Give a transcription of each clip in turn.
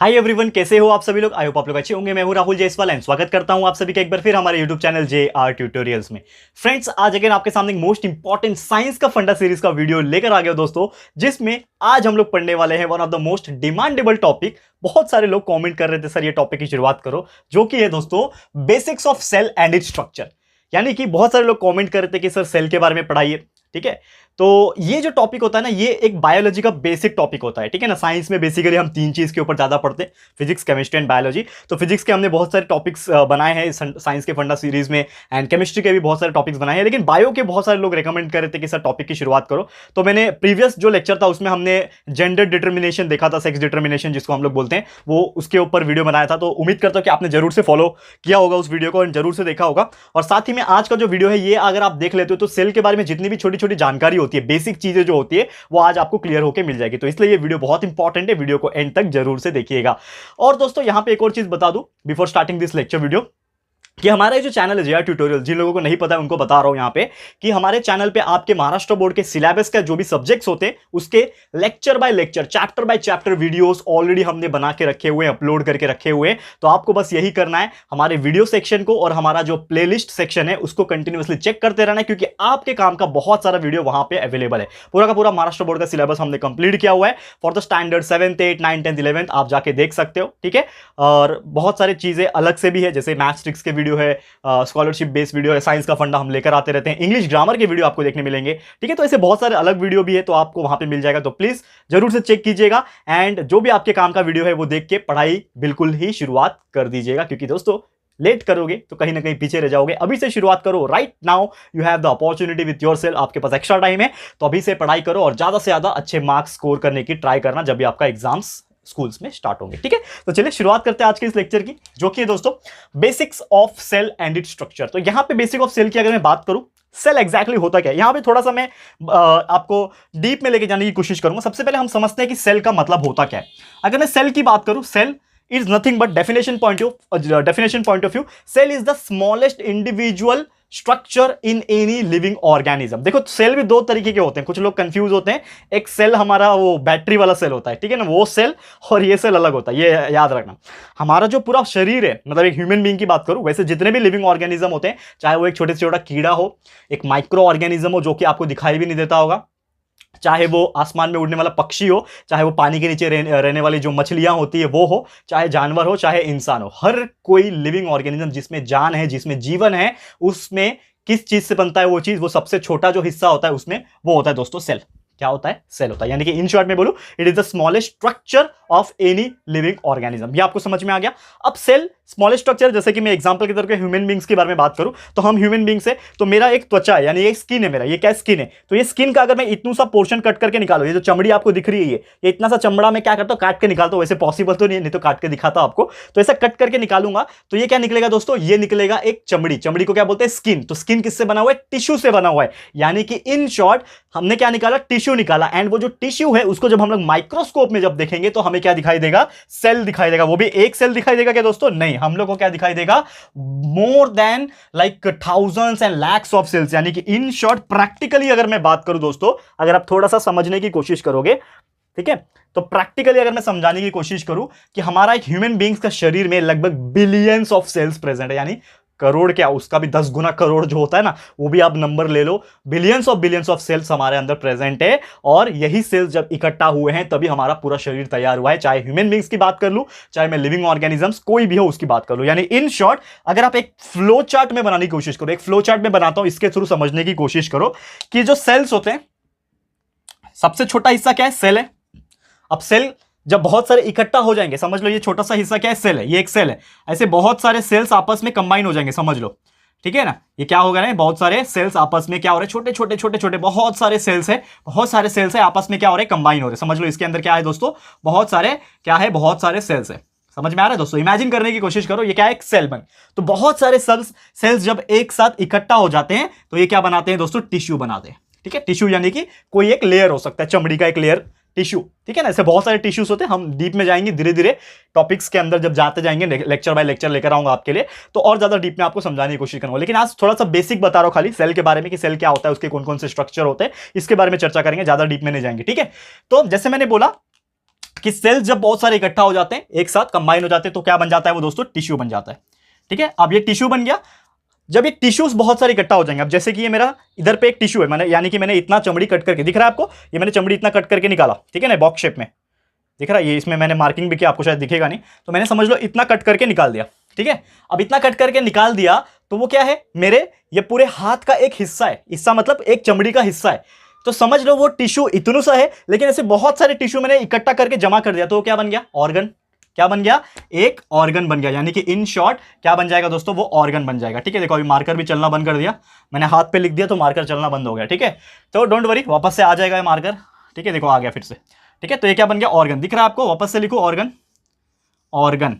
Hi everyone, कैसे हो आप सभी लोग। आई होप आप लोग अच्छे होंगे। मैं हूं राहुल जायसवाल एंड स्वागत करता हूं आप सभी का एक बार फिर हमारे यूट्यूब चैनल JR ट्यूटोरियल्स में। फ्रेंड्स, आज अगेन आपके सामने मोस्ट इंपॉर्टेंट साइंस का फंडा सीरीज का वीडियो लेकर आ गया दोस्तों, जिसमें आज हम लोग पढ़ने वाले हैं one of the most demandable topic. बहुत सारे लोग कॉमेंट कर रहे थे, सर ये टॉपिक की शुरुआत करो, जो कि है दोस्तों basics of cell and its structure. यानी कि बहुत सारे लोग कमेंट कर रहे थे कि सर सेल के बारे में पढ़ाइए। ठीक है, तो ये जो टॉपिक होता है ना, ये एक बायोलॉजी का बेसिक टॉपिक होता है। ठीक है ना, साइंस में बेसिकली हम तीन चीज के ऊपर ज्यादा पढ़ते हैं, फिजिक्स, केमिस्ट्री एंड बायोलॉजी। तो फिजिक्स के हमने बहुत सारे टॉपिक्स बनाए हैं साइंस के फंडा सीरीज में, एंड केमिस्ट्री के भी बहुत सारे टॉपिक्स बनाए हैं। लेकिन बायो के बहुत सारे लोग रिकमेंड कर रहे थे कि सर टॉपिक की शुरुआत करो। तो मैंने प्रीवियस जो लेक्चर था उसमें हमने जेंडर डिटर्मिनेशन देखा था, सेक्स डिटर्मिनेशन जिसको हम लोग बोलते हैं, वो उसके ऊपर वीडियो बनाया था। तो उम्मीद करता हूं कि आपने जरूर से फॉलो किया होगा उस वीडियो को और जरूर से देखा होगा। और साथ ही में आज का जो वीडियो है, ये अगर आप देख लेते हो तो सेल के बारे में जितनी भी छोटी छोटी जानकारी होती है, बेसिक चीजें जो होती है, वो आज आपको क्लियर होकर मिल जाएगी। तो इसलिए ये वीडियो बहुत इंपॉर्टेंट है, वीडियो को एंड तक जरूर से देखिएगा। और दोस्तों, यहां पे एक और चीज बता दूं before starting this lecture video, कि हमारा जो चैनल है JR ट्यूटोरियल, जिन लोगों को नहीं पता है उनको बता रहा हूं यहां पे, कि हमारे चैनल पे आपके महाराष्ट्र बोर्ड के सिलेबस का जो भी सब्जेक्ट्स होते हैं, उसके lecture by lecture, chapter by chapter videos already हमने बना के रखे हुए हैं, अपलोड करके रखे हुए हैं। तो आपको बस यही करना है, हमारे वीडियो सेक्शन को और हमारा जो प्लेलिस्ट सेक्शन है उसको कंटिन्यूअसली चेक करते रहना है, क्योंकि आपके काम का बहुत सारा वीडियो वहां पे अवेलेबल है। पूरा का पूरा महाराष्ट्र बोर्ड का सिलेबस हमने कंप्लीट किया हुआ है for the standard 7th 8th 9th 10th 11th, आप जाके देख सकते हो। ठीक है, और बहुत सारी चीजें अलग से भी है, जैसे मैथ्स ट्रिक्स के वीडियो है, स्कॉलरशिप बेस्ड वीडियो है, साइंस का फंडा हम लेकर आते रहते हैं, इंग्लिश ग्रामर के वीडियो आपको देखने मिलेंगे। ठीक है, तो ऐसे बहुत सारे अलग वीडियो भी है, तो आपको वहां पे मिल जाएगा। तो प्लीज जरूर से चेक कीजिएगा, एंड जो भी आपके काम का वीडियो है वो देख के पढ़ाई बिल्कुल ही शुरुआत कर दीजिएगा, क्योंकि दोस्तों लेट करोगे तो कहीं ना कहीं पीछे रह जाओगे। अभी से शुरुआत करो, right now you have the opportunity with yourself, आपके पास एक्स्ट्रा टाइम है, तो अभी से पढ़ाई करो और ज्यादा से ज्यादा अच्छे मार्क्स स्कोर करने की ट्राई करना जब भी आपका एग्जाम्स स्कूल्स में स्टार्ट होंगे। ठीक है, तो चलिए शुरुआत करते हैं आज के इस लेक्चर की, जो कि है दोस्तों basics of cell and its structure. तो यहां पे बेसिक ऑफ सेल की अगर मैं बात करूं, सेल एग्जैक्टली होता क्या है, यहां पे थोड़ा सा मैं आपको डीप में लेके जाने की कोशिश करूंगा। सबसे पहले हम समझते हैं कि सेल का मतलब होता क्या है। अगर मैं सेल की बात करूं, cell is nothing but definition point of view, cell is the smallest individual structure in any living organism। देखो, सेल भी दो तरीके के होते हैं, कुछ लोग कंफ्यूज होते हैं। एक सेल हमारा वो बैटरी वाला सेल होता है, ठीक है ना, वो सेल, और ये सेल अलग होता है, ये याद रखना। हमारा जो पूरा शरीर है, मतलब एक ह्यूमन बीइंग की बात करूं, वैसे जितने भी लिविंग ऑर्गेनिज्म होते हैं, चाहे वो एक छोटे से छोटा कीड़ा हो, एक माइक्रो ऑर्गेनिज्म हो जो कि आपको दिखाई भी नहीं देता होगा, चाहे वो आसमान में उड़ने वाला पक्षी हो, चाहे वो पानी के नीचे रहने वाली जो मछलियां होती है वो हो, चाहे जानवर हो, चाहे इंसान हो, हर कोई लिविंग ऑर्गेनिज्म जिसमें जान है, जिसमें जीवन है, उसमें किस चीज से बनता है वो चीज, वो सबसे छोटा जो हिस्सा होता है उसमें, वो होता है दोस्तों सेल। क्या होता है? सेल होता है। यानी कि इन शॉर्ट में बोलूं, it is the smallest structure of any living organism. ये आपको समझ में आ गया। अब सेल स्मॉलेस्ट स्ट्रक्चर, जैसे कि मैं एग्जांपल के तौर पे ह्यूमन बींग्स के बारे में बात करूं, तो हम ह्यूमन बींग्स है, तो मेरा एक त्वचा है, यानी ये स्किन है मेरा, ये क्या स्किन है, तो ये स्किन का अगर मैं इतना सा पोर्शन कट करके निकालू, ये जो चमड़ी आपको दिख रही है, ये इतना सा चमड़ा मैं क्या करता हूं, काट के निकालता हूं। वैसे पॉसिबल तो नहीं तो काट के दिखाता हूं आपको। तो ऐसा कट करके निकालूंगा तो ये क्या निकलेगा दोस्तों, ये निकलेगा एक चमड़ी। चमड़ी को क्या बोलते हैं? स्किन। तो स्किन किससे बना हुआ है? टिश्यू से बना हुआ है। यानी कि इन शॉर्ट हमने क्या निकाला? टिश्यू निकाला। एंड वो जो टिश्यू है उसको जब हम लोग माइक्रोस्कोप में जब देखेंगे तो हमें क्या दिखाई देगा? सेल दिखाई देगा। वो भी एक सेल दिखाई देगा क्या दोस्तों? नहीं, हम लोग को क्या दिखाई देगा? More than like thousands and lakhs of cells. यानी कि इन शॉर्ट प्रैक्टिकली अगर मैं बात करूं दोस्तों, अगर आप थोड़ा सा समझने की कोशिश करोगे, ठीक है, तो प्रैक्टिकली अगर मैं समझाने की कोशिश करूं कि हमारा एक ह्यूमन बीइंग्स का शरीर में लगभग बिलियंस ऑफ सेल्स प्रेजेंट है, यानी करोड़ क्या, उसका भी 10 गुना करोड़ जो होता है ना, वो भी आप नंबर ले लो, बिलियंस ऑफ सेल्स हमारे अंदर प्रेजेंट है। और यही सेल्स जब इकट्ठा हुए हैं तभी हमारा पूरा शरीर तैयार हुआ है। चाहे ह्यूमन बींग्स की बात कर लूं, चाहे मैं लिविंग ऑर्गेनिजम्स कोई भी हो उसकी बात कर लूं। यानी इन शॉर्ट अगर आप एक फ्लो चार्ट में बनाने की कोशिश करो, एक फ्लो चार्ट में बनाता हूं, इसके थ्रू समझने की कोशिश करो कि जो सेल्स होते हैं, सबसे छोटा हिस्सा क्या है? सेल है। अब सेल जब बहुत सारे इकट्ठा हो जाएंगे, समझ लो ये छोटा सा हिस्सा क्या है? सेल है। ये एक सेल है। ऐसे बहुत सारे सेल्स आपस में कंबाइन हो जाएंगे, समझ लो, ठीक है ना। ये क्या होगा ना, बहुत सारे सेल्स आपस में क्या हो रहे हैं? छोटे छोटे छोटे छोटे बहुत सारे सेल्स है, बहुत सारे सेल्स है, आपस में क्या हो रहे हैं? कंबाइन हो रहे हैं। समझ लो इसके अंदर क्या है दोस्तों? बहुत सारे क्या है? बहुत सारे सेल्स है। समझ में आ रहा है दोस्तों? इमेजिन करने की कोशिश करो, ये क्या है? एक सेल बन, तो बहुत सारे सेल्स जब एक साथ इकट्ठा हो जाते हैं तो ये क्या बनाते हैं दोस्तों? टिश्यू बनाते हैं। ठीक है, टिश्यू यानी कि कोई एक लेयर हो सकता है, चमड़ी का एक लेयर, टिश्यू। ठीक है ना, ऐसे बहुत सारे टिश्यूज होते हैं। हम डीप में जाएंगे धीरे धीरे टॉपिक्स के अंदर, जब जाते जाएंगे लेक्चर बाय लेक्चर लेकर आऊंगा आपके लिए, तो और ज्यादा डीप में आपको समझाने की कोशिश करूंगा। लेकिन आज थोड़ा सा बेसिक बता रहा हूं खाली सेल के बारे में, कि सेल क्या होता है, उसके कौन कौन से स्ट्रक्चर होते हैं, इसके बारे में चर्चा करेंगे, ज्यादा डीप में नहीं जाएंगे। ठीक है, तो जैसे मैंने बोला कि सेल्स जब बहुत सारे इकट्ठा हो जाते हैं, एक साथ कंबाइन हो जाते हैं, तो क्या बन जाता है वो दोस्तों, टिश्यू बन जाता है। ठीक है, अब ये टिश्यू बन गया। जब ये टिश्यूज बहुत सारे इकट्ठा हो जाएंगे, अब जैसे कि ये मेरा इधर पे एक टिश्यू है, मैंने यानी कि मैंने इतना चमड़ी कट करके, दिख रहा है आपको, ये मैंने चमड़ी इतना कट करके निकाला, ठीक है ना, बॉक्स शेप में दिख रहा है, ये इसमें मैंने मार्किंग भी किया, आपको शायद दिखेगा नहीं, तो मैंने समझ लो इतना कट करके निकाल दिया। ठीक है, अब इतना कट करके निकाल दिया तो वो क्या है, मेरे ये पूरे हाथ का एक हिस्सा है, हिस्सा मतलब एक चमड़ी का हिस्सा है। तो समझ लो वो टिश्यू इतना सा है, लेकिन ऐसे बहुत सारे टिश्यू मैंने इकट्ठा करके जमा कर दिया, तो वो क्या बन गया, ऑर्गन। क्या बन गया, एक ऑर्गन बन गया, यानी कि इन शॉर्ट क्या बन जाएगा दोस्तों, वो ऑर्गन बन जाएगा। ठीक है, देखो अभी मार्कर भी चलना बंद कर दिया, मैंने हाथ पे लिख दिया तो मार्कर चलना बंद हो गया। ठीक है, तो डोंट वरी, वापस से आ जाएगा मार्कर। ठीक है, देखो आ गया फिर से। ठीक है, तो ये क्या बन गया, ऑर्गन। दिख रहा है आपको, वापस से लिखो ऑर्गन, ऑर्गन।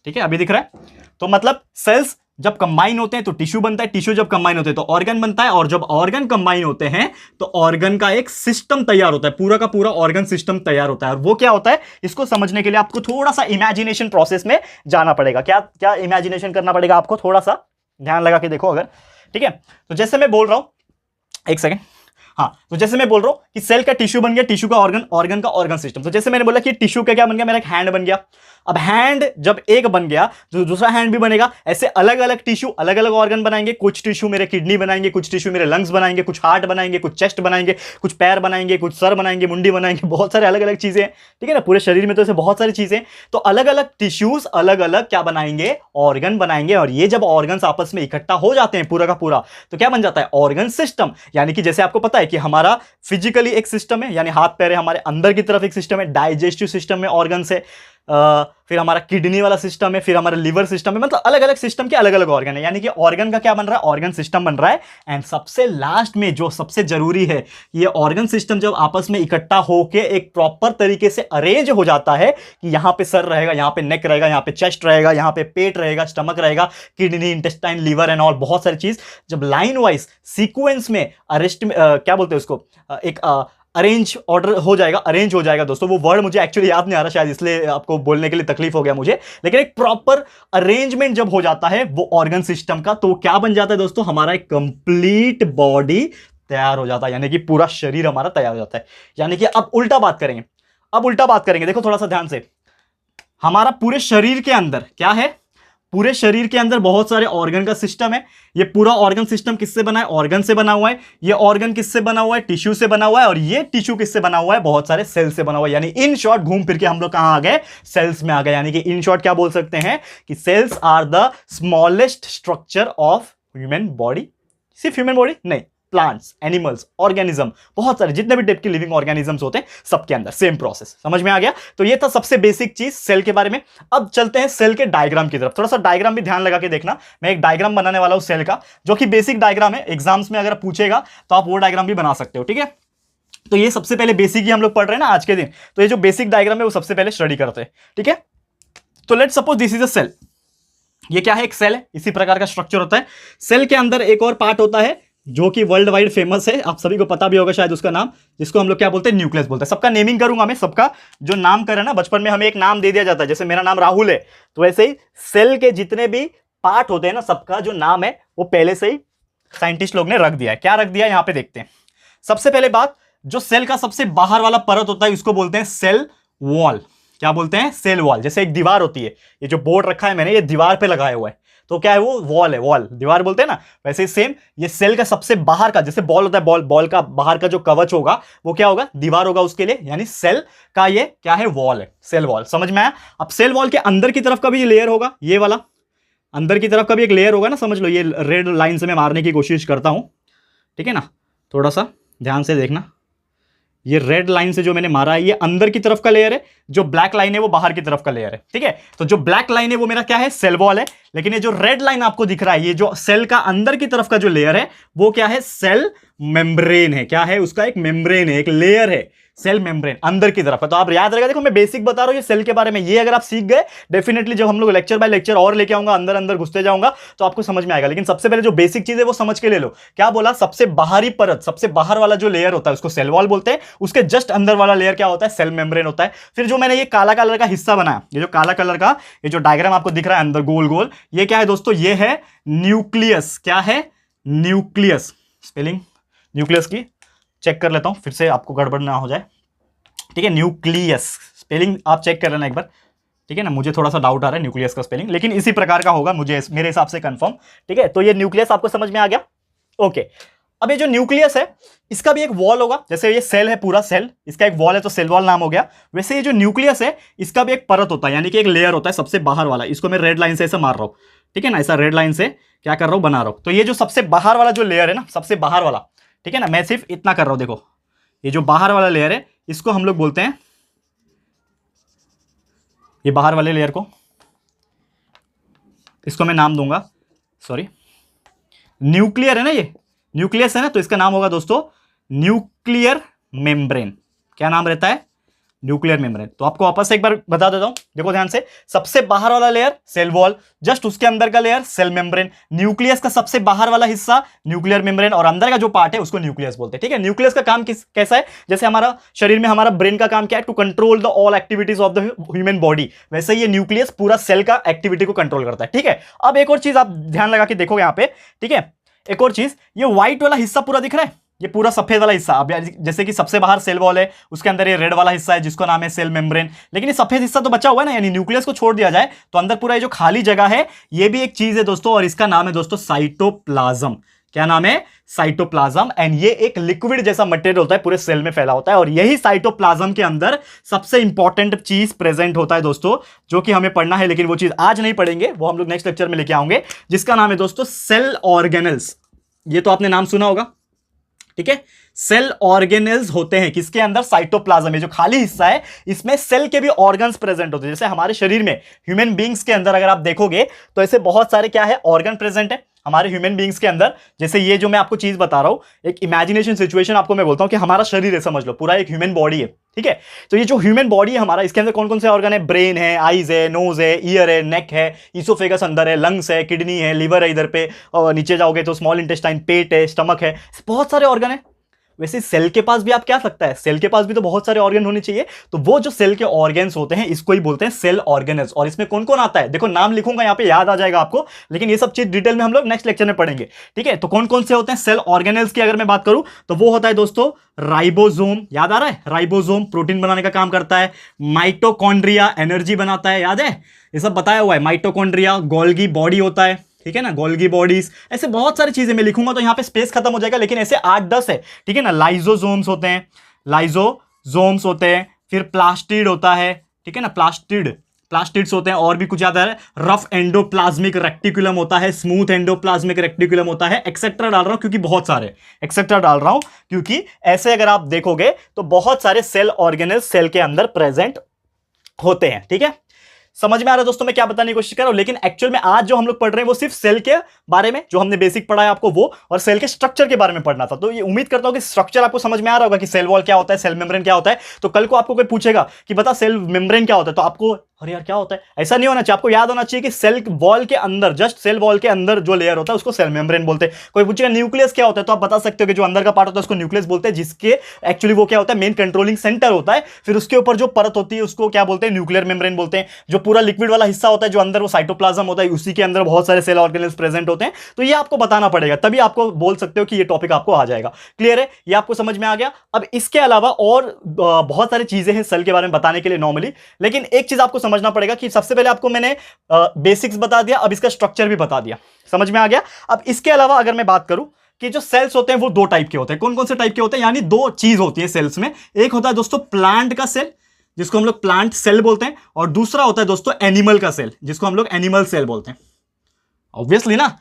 ठीक है, अभी दिख रहा है। तो मतलब सेल्स जब कंबाइन होते हैं तो टिश्यू बनता है, टिश्यू जब कंबाइन होते हैं तो ऑर्गन बनता है, और जब ऑर्गन कंबाइन होते हैं तो ऑर्गन का एक सिस्टम तैयार होता है, पूरा का पूरा ऑर्गन सिस्टम तैयार होता है। और वो क्या होता है, इसको समझने के लिए आपको थोड़ा सा इमेजिनेशन प्रोसेस में जाना पड़ेगा। क्या क्या इमेजिनेशन करना पड़ेगा आपको, थोड़ा सा ध्यान लगा के देखो अगर। ठीक है, तो जैसे मैं बोल रहा हूं, एक सेकेंड, हाँ, तो जैसे मैं बोल रहा हूं कि सेल का टिश्यू बन गया, टिश्यू का ऑर्गन, ऑर्गन का ऑर्गन सिस्टम। तो जैसे मैंने बोला कि टिश्यू का क्या बन गया, मेरा एक हैंड बन गया। अब हैंड जब एक बन गया तो दूसरा हैंड भी बनेगा। ऐसे अलग अलग टिश्यू अलग अलग ऑर्गन बनाएंगे, कुछ टिश्यू मेरे किडनी बनाएंगे, कुछ टिश्यू मेरे लंग्स बनाएंगे, कुछ हार्ट बनाएंगे, कुछ चेस्ट बनाएंगे, कुछ पैर बनाएंगे, कुछ सर बनाएंगे, मुंडी बनाएंगे, बहुत सारे अलग अलग चीजें। ठीक है ना, पूरे शरीर में तो ऐसे बहुत सारी चीजें। तो अलग अलग टिश्यूज अलग अलग क्या बनाएंगे, ऑर्गन बनाएंगे। और ये जब ऑर्गन्स आपस में इकट्ठा हो जाते हैं पूरा का पूरा, तो क्या बन जाता है, ऑर्गन सिस्टम। यानी कि जैसे आपको पता है कि हमारा फिजिकली एक सिस्टम है, यानी हाथ पैर है, हमारे अंदर की तरफ एक सिस्टम है, डाइजेस्टिव सिस्टम में ऑर्गन्स है, फिर हमारा किडनी वाला सिस्टम है, फिर हमारा लिवर सिस्टम है, मतलब अलग अलग सिस्टम के अलग अलग ऑर्गन है। यानी कि ऑर्गन का क्या बन रहा है, ऑर्गन सिस्टम बन रहा है। एंड सबसे लास्ट में जो सबसे जरूरी है, ये ऑर्गन सिस्टम जब आपस में इकट्ठा होके एक प्रॉपर तरीके से अरेंज हो जाता है कि यहां पे सर रहेगा, यहां पे नेक रहेगा, यहां पे चेस्ट रहेगा, यहां पे पेट रहेगा, स्टमक रहेगा, kidney, intestine, liver and all, बहुत सारी चीज जब लाइन वाइज सीक्वेंस में अरेस्ट क्या बोलते हैं उसको, एक अरेंज ऑर्डर हो जाएगा, अरेंज हो जाएगा दोस्तों। वो वर्ड मुझे एक्चुअली याद नहीं आ रहा, शायद इसलिए आपको बोलने के लिए तकलीफ हो गया मुझे, लेकिन एक प्रॉपर अरेंजमेंट जब हो जाता है वो ऑर्गन सिस्टम का, तो क्या बन जाता है दोस्तों, हमारा एक कंप्लीट बॉडी तैयार हो जाता है, यानी कि पूरा शरीर हमारा तैयार हो जाता है। यानी कि अब उल्टा बात करेंगे, अब उल्टा बात करेंगे, देखो थोड़ा सा ध्यान से। हमारा पूरे शरीर के अंदर क्या है, पूरे शरीर के अंदर बहुत सारे ऑर्गन का सिस्टम है। ये पूरा ऑर्गन सिस्टम किससे बना है, ऑर्गन से बना हुआ है। ये ऑर्गन किससे बना हुआ है, टिश्यू से बना हुआ है। और ये टिश्यू किससे बना हुआ है, बहुत सारे सेल से बना हुआ है। यानी इन शॉर्ट घूम फिर के हम लोग कहां आ गए, सेल्स में आ गए। यानी कि इन शॉर्ट क्या बोल सकते हैं कि cells are the smallest structure of human body. सिर्फ ह्यूमन बॉडी नहीं, प्लांट्स, एनिमल्स, ऑर्गेनिज्म, बहुत सारे जितने भी टाइप के लिविंग ऑर्गेनिजम्स होते हैं सबके अंदर सेम प्रोसेस। समझ में आ गया। तो ये था सबसे बेसिक चीज सेल के बारे में। अब चलते हैं सेल के डायग्राम की तरफ। थोड़ा सा डायग्राम भी ध्यान लगा के देखना, मैं एक डायग्राम बनाने वाला हूं सेल का, जो कि बेसिक डायग्राम है। एग्जाम्स में अगर पूछेगा तो आप वो डायग्राम भी बना सकते हो। ठीक है, तो ये सबसे पहले बेसिक ही हम लोग पढ़ रहे हैं ना आज के दिन, तो ये जो बेसिक डायग्राम है वो सबसे पहले स्टडी करते हैं। ठीक है, तो let's suppose this is a cell. ये क्या है, एक सेल है, इसी प्रकार का स्ट्रक्चर होता है। सेल के अंदर एक और पार्ट होता है जो कि वर्ल्ड वाइड फेमस है, आप सभी को पता भी होगा शायद उसका नाम, जिसको हम लोग क्या बोलते हैं, न्यूक्लियस बोलते हैं। सबका नेमिंग करूंगा मैं, सबका जो नाम करें ना, बचपन में हमें एक नाम दे दिया जाता है, जैसे मेरा नाम राहुल है, तो वैसे ही सेल के जितने भी पार्ट होते हैं ना, सबका जो नाम है वो पहले से ही साइंटिस्ट लोग ने रख दिया है। क्या रख दिया है, यहां पे देखते हैं। सबसे पहले बात, जो सेल का सबसे बाहर वाला परत होता है उसको बोलते हैं सेल वॉल। क्या बोलते हैं, सेल वॉल। जैसे एक दीवार होती है, ये जो बोर्ड रखा है मैंने, ये दीवार पे लगाया हुआ है, तो क्या है वो, वॉल है, वॉल, दीवार बोलते हैं ना। वैसे ही सेम ये सेल का सबसे बाहर का, जैसे बॉल होता है, बॉल, बॉल का बाहर का जो कवच होगा वो क्या होगा, दीवार होगा उसके लिए, यानी सेल का ये क्या है, वॉल है, सेल वॉल। समझ में आया। अब सेल वॉल के अंदर की तरफ का भी लेयर होगा, ये वाला अंदर की तरफ का भी एक लेयर होगा ना, समझ लो। ये रेड लाइन से मैं मारने की कोशिश करता हूं, ठीक है ना, थोड़ा सा ध्यान से देखना। ये रेड लाइन से जो मैंने मारा है ये अंदर की तरफ का लेयर है, जो ब्लैक लाइन है वो बाहर की तरफ का लेयर है। ठीक है, तो जो ब्लैक लाइन है वो मेरा क्या है, सेल वॉल है। लेकिन ये जो रेड लाइन आपको दिख रहा है, ये जो सेल का अंदर की तरफ का जो लेयर है वो क्या है, सेल मेम्ब्रेन है। क्या है, उसका एक मेम्ब्रेन है, एक लेयर है, सेल मेम्ब्रेन अंदर की तरफ है। तो आप याद रखेगा, देखो मैं बेसिक बता रहा हूं ये सेल के बारे में, ये अगर आप सीख गए, डेफिनेटली जब हम लोग लेक्चर बाय लेक्चर और लेके आऊंगा, अंदर अंदर घुसते जाऊंगा, तो आपको समझ में आएगा। लेकिन सबसे पहले जो बेसिक चीज है वो समझ के ले लो। क्या बोला, सबसे बाहरी परत, सबसे बाहर वाला जो लेयर होता है उसको सेल वॉल बोलते हैं। उसके जस्ट अंदर वाला लेयर क्या होता है, सेल मेम्ब्रेन होता है। फिर जो मैंने ये काला कलर का हिस्सा बनाया, ये जो काला कलर का ये जो डायग्राम आपको दिख रहा है अंदर गोल गोल, ये क्या है दोस्तों, ये है न्यूक्लियस। क्या है, न्यूक्लियस। स्पेलिंग न्यूक्लियस की चेक कर लेता हूं फिर से, आपको गड़बड़ ना हो जाए। ठीक है, न्यूक्लियस स्पेलिंग आप चेक कर लेना एक बार, ठीक है ना, मुझे थोड़ा सा डाउट आ रहा है न्यूक्लियस का स्पेलिंग, लेकिन इसी प्रकार का होगा मुझे मेरे हिसाब से कंफर्म, ठीक है। तो ये न्यूक्लियस आपको समझ में आ गया, ओके। अब ये जो न्यूक्लियस है इसका भी एक वॉल होगा, जैसे ये सेल है, पूरा सेल, इसका एक वॉल है तो सेल वॉल नाम हो गया। वैसे ये जो न्यूक्लियस है इसका भी एक परत होता है, यानी कि एक लेयर होता है सबसे बाहर वाला, इसको मैं रेड लाइन से ऐसे मार रहा हूं, ठीक है ना, ऐसा रेड लाइन से क्या कर रहा हूं, बना रहा हूं। तो ये जो सबसे बाहर वाला जो लेयर है ना, सबसे बाहर वाला, ठीक है ना, मैं सिर्फ इतना कर रहा हूं, देखो ये जो बाहर वाला लेयर है इसको हम लोग बोलते हैं, ये बाहर वाले लेयर को, इसको मैं नाम दूंगा, सॉरी न्यूक्लियर है ना, ये न्यूक्लियस है ना, तो इसका नाम होगा दोस्तों न्यूक्लियर मेम्ब्रेन। क्या नाम रहता है, न्यूक्लियर मेम्ब्रेन। तो आपको वापस से एक बार बता देता हूं, देखो ध्यान से, सबसे बाहर वाला लेयर सेल वॉल, जस्ट उसके अंदर का लेयर सेल मेम्ब्रेन, न्यूक्लियस का सबसे बाहर वाला हिस्सा न्यूक्लियर मेम्ब्रेन, और अंदर का जो पार्ट है उसको न्यूक्लियस बोलते हैं, ठीक है। न्यूक्लियस का काम कैसा है, जैसे हमारा शरीर में हमारा ब्रेन का काम क्या है, to control the all activities of the human body, वैसे ये न्यूक्लियस पूरा सेल का एक्टिविटी को कंट्रोल करता है, ठीक है। अब एक और चीज आप ध्यान लगा के देखो यहां पे, ठीक है, एक और चीज, ये व्हाइट वाला हिस्सा पूरा दिख रहा है, ये पूरा सफेद वाला हिस्सा, अब जैसे कि सबसे बाहर सेल वॉल है, उसके अंदर ये रेड वाला हिस्सा है जिसको नाम है सेल मेम्ब्रेन, लेकिन ये सफेद हिस्सा तो बचा हुआ है ना, यानी न्यूक्लियस को छोड़ दिया जाए तो अंदर पूरा ये जो खाली जगह है ये भी एक चीज है दोस्तों, और इसका नाम है दोस्तों साइटोप्लाज्म। क्या नाम है, साइटोप्लाज्म। एंड ये एक लिक्विड जैसा मटेरियल होता है, पूरे सेल में फैला होता है, और यही साइटोप्लाज्म के अंदर सबसे इंपॉर्टेंट चीज प्रेजेंट होता है दोस्तों, जो कि हमें पढ़ना है, लेकिन वो चीज आज नहीं पढ़ेंगे, वो हम लोग नेक्स्ट लेक्चर में लेके आएंगे, जिसका नाम है दोस्तों सेल ऑर्गेनल्स। ये तो आपने नाम सुना होगा, ठीक है। सेल ऑर्गेनेल्स होते हैं किसके अंदर, साइटोप्लाज्म में, जो खाली हिस्सा है इसमें सेल के भी ऑर्गन्स प्रेजेंट होते हैं। जैसे हमारे शरीर में ह्यूमन बींग्स के अंदर अगर आप देखोगे तो ऐसे बहुत सारे क्या है, ऑर्गन प्रेजेंट है हमारे ह्यूमन बींग्स के अंदर। जैसे ये जो मैं आपको चीज बता रहा हूं, एक इमेजिनेशन सिचुएशन आपको मैं बोलता हूं कि हमारा शरीर है, समझ लो पूरा एक ह्यूमन बॉडी है, ठीक है। तो ये जो ह्यूमन बॉडी है हमारा, इसके अंदर कौन कौन से ऑर्गन है, ब्रेन है, आईज है, नोज है, ईयर है, नेक है, ईसोफेगस अंदर है, लंग्स है, किडनी है, लिवर है इधर पे, और नीचे जाओगे तो स्मॉल इंटेस्टाइन, पेट है, स्टमक है, बहुत सारे ऑर्गन है। वैसे सेल के पास भी आप क्या सकता है, सेल के पास भी तो बहुत सारे ऑर्गन होने चाहिए, तो वो जो सेल के ऑर्गन्स होते हैं इसको ही बोलते हैं सेल ऑर्गेनल्स। और इसमें कौन कौन आता है, देखो नाम लिखूंगा यहाँ पे, याद आ जाएगा आपको, लेकिन ये सब चीज डिटेल में हम लोग नेक्स्ट लेक्चर में पढ़ेंगे, ठीक है। तो कौन कौन से होते हैं सेल ऑर्गेनल्स की अगर मैं बात करूं तो वो होता है दोस्तों राइबोसोम, याद आ रहा है, राइबोसोम प्रोटीन बनाने का काम करता है, माइटोकॉन्ड्रिया एनर्जी बनाता है, याद है, ये सब बताया हुआ है, माइटोकॉन्ड्रिया, गोल्गी बॉडी होता है, ठीक है ना, गोल्गी बॉडीज, ऐसे बहुत सारी चीजें मैं लिखूंगा तो यहां पे स्पेस खत्म हो जाएगा, लेकिन ऐसे 8-10 है, ठीक है ना। लाइजोसोम्स होते हैं, लाइजोसोम्स होते हैं, फिर प्लास्टिड होता है, ठीक है ना, प्लास्टिड्स होते हैं, और भी कुछ याद आ रहा है, रफ एंडोप्लाज्मिक रेक्टिकुलम होता है, स्मूथ एंडोप्लाज्मिक रेक्टिकुलम होता है, एक्सेट्रा डाल रहा हूं क्योंकि बहुत सारे एक्सेट्रा डाल रहा हूं, क्योंकि ऐसे अगर आप देखोगे तो बहुत सारे सेल ऑर्गेनल्स सेल के अंदर प्रेजेंट होते हैं, ठीक है। समझ में आ रहा है दोस्तों मैं क्या बताने की कोशिश कर रहा हूं, लेकिन एक्चुअल में आज जो हम लोग पढ़ रहे हैं वो सिर्फ सेल के बारे में, जो हमने बेसिक पढ़ा है आपको वो, और सेल के स्ट्रक्चर के बारे में पढ़ना था। तो ये उम्मीद करता हूं कि स्ट्रक्चर आपको समझ में आ रहा होगा कि सेल वॉल क्या होता है, सेल मेम्ब्रेन क्या होता है। तो कल को आपको कोई पूछेगा कि बता सेल मेम्ब्रेन क्या होता है, तो आपको अरे यार क्या होता है, ऐसा नहीं होना चाहिए, आपको याद होना चाहिए कि सेल वॉल के अंदर, जस्ट सेल वॉल के अंदर जो लेयर होता है उसको सेल मेम्ब्रेन बोलते हैं। कोई पूछेगा न्यूक्लियस क्या होता है, तो आप बता सकते हो कि जो अंदर का पार्ट होता है उसको न्यूक्लियस बोलते हैं, जिसके एक्चुअली वो क्या होता है, मेन कंट्रोलिंग सेंटर होता है, फिर उसके ऊपर जो परत होती है उसको क्या बोलते हैं, न्यूक्लियर मेम्ब्रेन बोलते हैं। जो पूरा लिक्विड वाला हिस्सा होता है जो अंदर, वो साइटोप्लाज्म होता है, उसी के अंदर बहुत सारे सेल ऑर्गेनल्स प्रेजेंट होते हैं। तो ये आपको बताना पड़ेगा, तभी आपको बोल सकते हो कि ये टॉपिक आपको आ जाएगा। क्लियर है, ये आपको समझ में आ गया। अब इसके अलावा और बहुत सारी चीजें हैं सेल के बारे में बताने के लिए नॉर्मली, लेकिन एक चीज आपको समझना पड़ेगा कि सबसे पहले आपको मैंने बेसिक्स बता दिया, अब इसका स्ट्रक्चर भी बता दिया, समझ में आ गया। अब इसके अलावा अगर मैं बात करूं कि जो सेल्स होते हैं वो 2 टाइप के होते हैं, कौन कौन से टाइप के होते हैं, यानी 2 चीज होती है सेल्स में। एक होता है दोस्तों प्लांट का सेल, जिसको हम लोग प्लांट सेल बोलते हैं, और दूसरा होता है दोस्तों एनिमल का सेल, जिसको हम लोग एनिमल सेल बोलते हैं। ऑब्वियसली ना,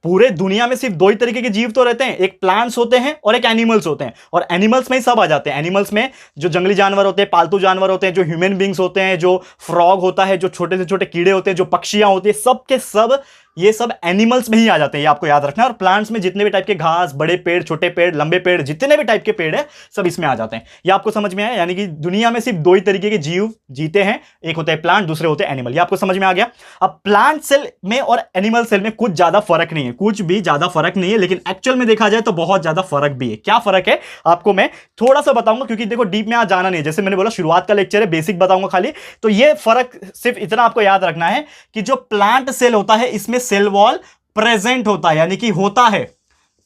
पूरे दुनिया में सिर्फ 2 ही तरीके के जीव तो रहते हैं, एक प्लांट्स होते हैं और एक एनिमल्स होते हैं, और एनिमल्स में ही सब आ जाते हैं। एनिमल्स में जो जंगली जानवर होते हैं, पालतू जानवर होते हैं, जो ह्यूमन बींग्स होते हैं, जो फ्रॉग होता है, जो छोटे से छोटे कीड़े होते हैं, जो पक्षियां होती है, सब के सब ये सब एनिमल्स में ही आ जाते हैं, ये आपको याद रखना है। और प्लांट्स में जितने भी टाइप के घास, बड़े पेड़, छोटे पेड़, लंबे पेड़, जितने भी टाइप के पेड़ है सब इसमें आ जाते हैं। ये आपको समझ में आया, यानी कि दुनिया में सिर्फ 2 ही तरीके के जीव जीते हैं, एक होता है प्लांट, दूसरे होते हैं एनिमल। ये आपको समझ में आ गया। अब प्लांट सेल में और एनिमल सेल में कुछ ज्यादा फर्क नहीं है, कुछ भी ज्यादा फर्क नहीं है, लेकिन एक्चुअल में देखा जाए तो बहुत ज्यादा फर्क भी है। क्या फर्क है आपको मैं थोड़ा सा बताऊंगा, क्योंकि देखो डीप में आज जाना नहीं है, जैसे मैंने बोला शुरुआत का लेक्चर है, बेसिक बताऊंगा खाली। तो ये फर्क सिर्फ इतना आपको याद रखना है कि जो प्लांट सेल होता है इसमें सेल वॉल प्रेजेंट होता है, यानी कि होता है,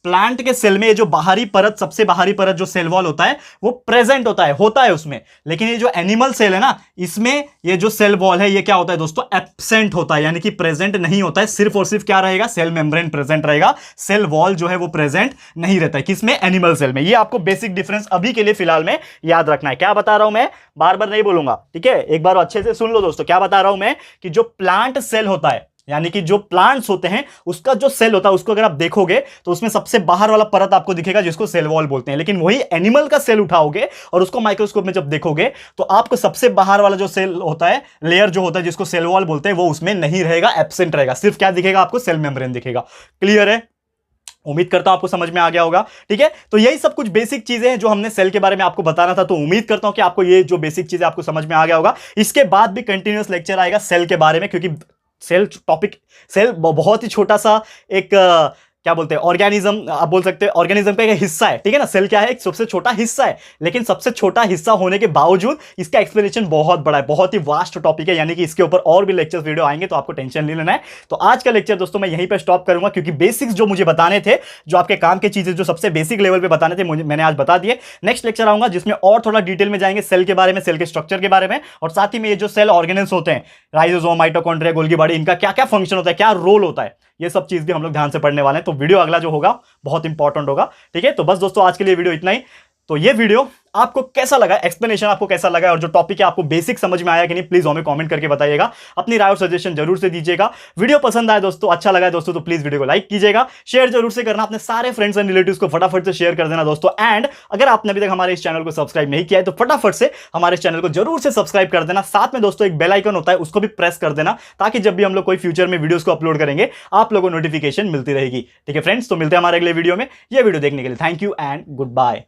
प्लांट के सेल में ये जो बाहरी परत, सबसे बाहरी परत जो सेल वॉल होता है वो प्रेजेंट होता है उसमें। लेकिन ये जो एनिमल सेल है ना, इसमें ये जो सेल वॉल है ये क्या होता है दोस्तों, एब्सेंट होता है, यानी कि प्रेजेंट नहीं होता है। सिर्फ और सिर्फ क्या रहेगा, सेल मेम्ब्रेन प्रेजेंट रहेगा, सेल वॉल जो है वो प्रेजेंट नहीं रहता है। किसमें, एनिमल सेल में। ये आपको बेसिक डिफरेंस अभी के लिए फिलहाल में याद रखना है। क्या बता रहा हूं मैं, बार बार नहीं बोलूंगा, ठीक है, एक बार अच्छे से सुन लो दोस्तों। क्या बता रहा हूं मैं कि जो प्लांट सेल होता है, यानी कि जो प्लांट्स होते हैं उसका जो सेल होता है उसको अगर आप देखोगे तो उसमें सबसे बाहर वाला परत आपको दिखेगा जिसको सेल वॉल बोलते हैं। लेकिन वही एनिमल का सेल उठाओगे और उसको माइक्रोस्कोप में जब देखोगे तो आपको सबसे बाहर वाला जो सेल होता है, लेयर जो होता है जिसको सेल वॉल बोलते हैं, वो उसमें नहीं रहेगा, एब्सेंट रहेगा। सिर्फ क्या दिखेगा आपको, सेल मेम्ब्रेन दिखेगा। क्लियर है, उम्मीद करता हूं आपको समझ में आ गया होगा। ठीक है, तो यही सब कुछ बेसिक चीजें हैं जो हमने सेल के बारे में आपको बताना था। तो उम्मीद करता हूं कि आपको ये जो बेसिक चीजें आपको समझ में आ गया होगा। इसके बाद भी कंटिन्यूअस लेक्चर आएगा सेल के बारे में, क्योंकि सेल टॉपिक, सेल बहुत ही छोटा सा एक क्या बोलते हैं, ऑर्गेनिज्म, आप बोल सकते हैं ऑर्गेनिज्म का एक हिस्सा है। ठीक है ना, सेल क्या है, एक सबसे छोटा हिस्सा है, लेकिन सबसे छोटा हिस्सा होने के बावजूद इसका एक्सप्लेनेशन बहुत बड़ा है, बहुत ही वास्ट टॉपिक है। यानी कि इसके ऊपर और भी लेक्चर्स वीडियो आएंगे, तो आपको टेंशन नहीं लेना है। तो आज का लेक्चर दोस्तों मैं यहीं पे स्टॉप करूंगा, क्योंकि बेसिक्स जो मुझे बताने थे, जो आपके काम की चीजें जो सबसे बेसिक लेवल पे बताने थे, मैंने आज बता दिए। नेक्स्ट लेक्चर आऊंगा जिसमें और थोड़ा डिटेल में जाएंगे सेल के बारे में, सेल के स्ट्रक्चर के बारे में, और साथ ही में ये जो सेल ऑर्गेनेल्स होते हैं, राइजोसोम, माइटोकॉन्ड्रिया, गोल्गी बॉडी, इनका क्या क्या फंक्शन होता है, क्या रोल होता है, ये सब चीज भी हम लोग ध्यान से पढ़ने वाले हैं। तो वीडियो अगला जो होगा बहुत इंपॉर्टेंट होगा। ठीक है, तो बस दोस्तों आज के लिए वीडियो इतना ही। तो ये वीडियो आपको कैसा लगा, एक्सप्लेनेशन आपको कैसा लगा, और जो टॉपिक है आपको बेसिक समझ में आया कि नहीं, प्लीज हमें कमेंट करके बताइएगा। अपनी राय और सजेशन जरूर से दीजिएगा। वीडियो पसंद आए दोस्तों, अच्छा लगा है दोस्तों, तो प्लीज वीडियो को लाइक कीजिएगा, शेयर जरूर से करना, अपने सारे फ्रेंड्स एंड रिलेटिव्स को फटाफट से शेयर कर देना दोस्तों। एंड अगर आपने अभी तक हमारे इस चैनल को सब्सक्राइब नहीं किया है तो फटाफट से हमारे इस चैनल को जरूर से सब्सक्राइब कर देना। साथ में दोस्तों एक बेल आइकन होता है, उसको भी प्रेस कर देना, ताकि जब भी हम लोग कोई फ्यूचर में वीडियोस को अपलोड करेंगे आप लोगों को नोटिफिकेशन मिलती रहेगी। ठीक है फ्रेंड्स, तो मिलते हैं हमारे अगले वीडियो में। यह वीडियो देखने के लिए thank you and good bye.